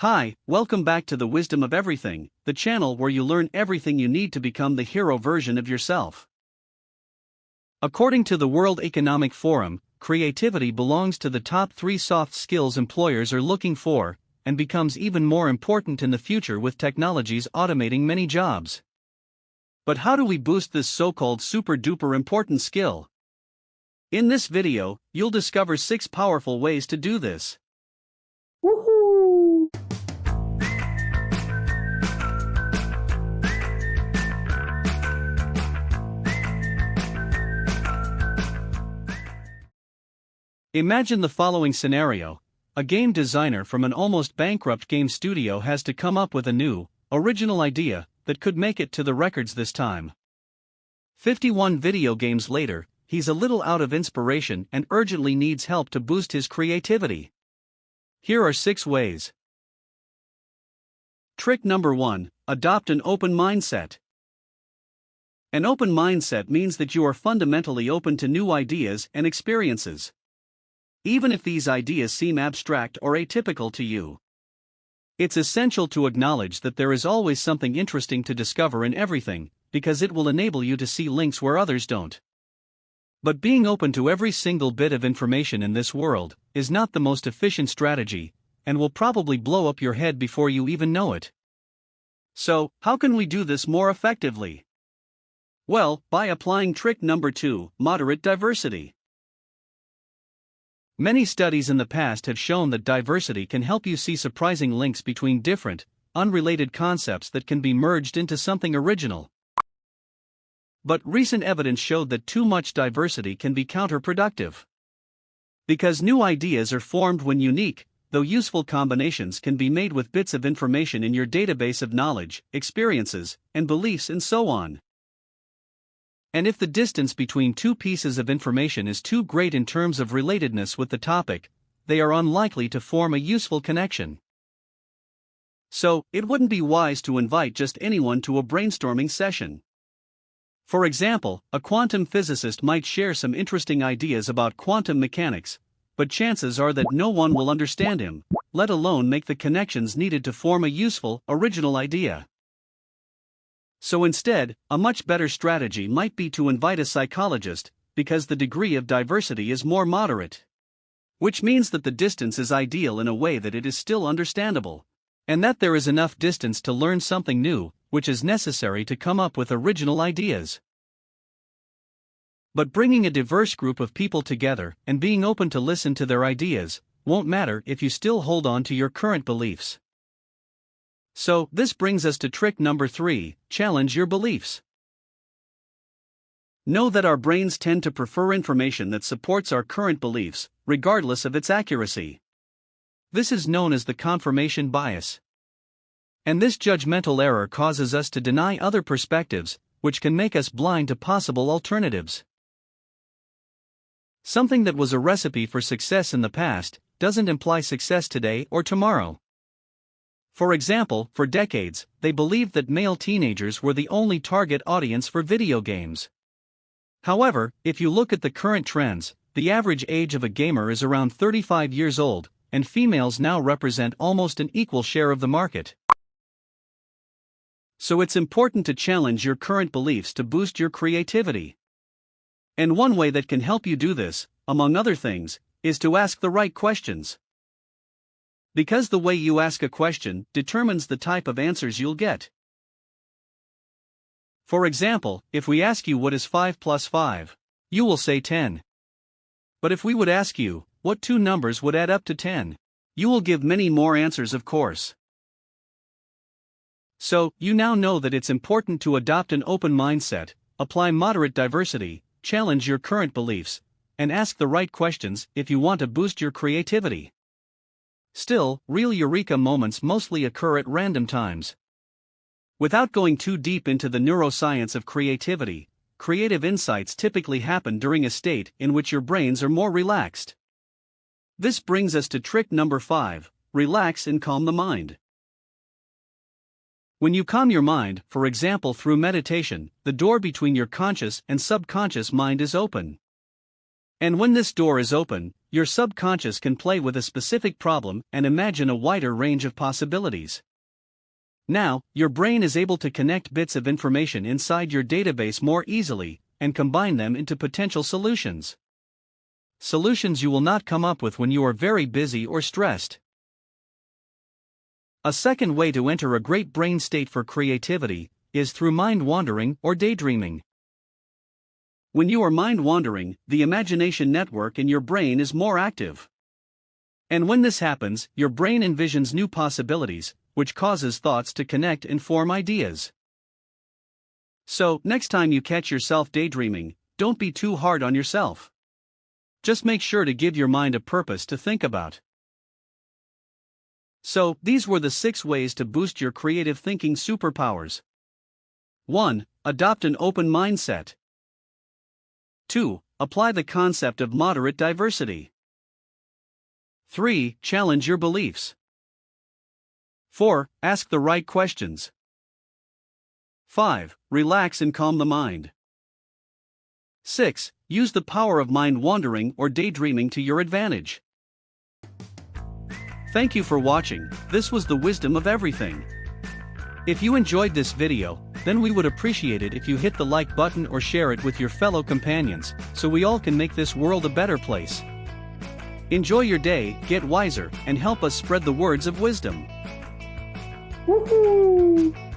Hi, welcome back to the Wisdom of Everything, the channel where you learn everything you need to become the hero version of yourself. According to the World Economic Forum, creativity belongs to the top 3 soft skills employers are looking for, and becomes even more important in the future with technologies automating many jobs. But how do we boost this so-called super-duper important skill? In this video, you'll discover 6 powerful ways to do this. Woohoo! Imagine the following scenario. A game designer from an almost bankrupt game studio has to come up with a new, original idea that could make it to the records this time. 51 video games later, he's a little out of inspiration and urgently needs help to boost his creativity. Here are 6 ways. Trick number 1: adopt an open mindset. An open mindset means that you are fundamentally open to new ideas and experiences, even if these ideas seem abstract or atypical to you. It's essential to acknowledge that there is always something interesting to discover in everything, because it will enable you to see links where others don't. But being open to every single bit of information in this world is not the most efficient strategy, and will probably blow up your head before you even know it. So, how can we do this more effectively? Well, by applying trick number 2, moderate diversity. Many studies in the past have shown that diversity can help you see surprising links between different, unrelated concepts that can be merged into something original. But recent evidence showed that too much diversity can be counterproductive. Because new ideas are formed when unique, though useful combinations can be made with bits of information in your database of knowledge, experiences, and beliefs and so on. And if the distance between 2 pieces of information is too great in terms of relatedness with the topic, they are unlikely to form a useful connection. So, it wouldn't be wise to invite just anyone to a brainstorming session. For example, a quantum physicist might share some interesting ideas about quantum mechanics, but chances are that no one will understand him, let alone make the connections needed to form a useful, original idea. So instead, a much better strategy might be to invite a psychologist, because the degree of diversity is more moderate. Which means that the distance is ideal in a way that it is still understandable, and that there is enough distance to learn something new, which is necessary to come up with original ideas. But bringing a diverse group of people together and being open to listen to their ideas won't matter if you still hold on to your current beliefs. So, this brings us to trick number 3, challenge your beliefs. Know that our brains tend to prefer information that supports our current beliefs, regardless of its accuracy. This is known as the confirmation bias. And this judgmental error causes us to deny other perspectives, which can make us blind to possible alternatives. Something that was a recipe for success in the past doesn't imply success today or tomorrow. For example, for decades, they believed that male teenagers were the only target audience for video games. However, if you look at the current trends, the average age of a gamer is around 35 years old, and females now represent almost an equal share of the market. So it's important to challenge your current beliefs to boost your creativity. And one way that can help you do this, among other things, is to ask the right questions. Because the way you ask a question determines the type of answers you'll get. For example, if we ask you what is 5 plus 5, you will say 10. But if we would ask you, what 2 numbers would add up to 10, you will give many more answers, of course. So, you now know that it's important to adopt an open mindset, apply moderate diversity, challenge your current beliefs, and ask the right questions if you want to boost your creativity. Still, real eureka moments mostly occur at random times. Without going too deep into the neuroscience of creativity, creative insights typically happen during a state in which your brains are more relaxed. This brings us to trick number 5, relax and calm the mind. When you calm your mind, for example through meditation, the door between your conscious and subconscious mind is open. And when this door is open, your subconscious can play with a specific problem and imagine a wider range of possibilities. Now, your brain is able to connect bits of information inside your database more easily and combine them into potential solutions. Solutions you will not come up with when you are very busy or stressed. A second way to enter a great brain state for creativity is through mind wandering or daydreaming. When you are mind wandering, the imagination network in your brain is more active. And when this happens, your brain envisions new possibilities, which causes thoughts to connect and form ideas. So, next time you catch yourself daydreaming, don't be too hard on yourself. Just make sure to give your mind a purpose to think about. So, these were the 6 ways to boost your creative thinking superpowers. 1. Adopt an open mindset. 2. Apply the concept of moderate diversity. 3. Challenge your beliefs. 4. Ask the right questions. 5. Relax and calm the mind. 6. Use the power of mind wandering or daydreaming to your advantage. Thank you for watching. This was the wisdom of everything. If you enjoyed this video, then we would appreciate it if you hit the like button or share it with your fellow companions, so we all can make this world a better place. Enjoy your day, get wiser, and help us spread the words of wisdom. Woohoo!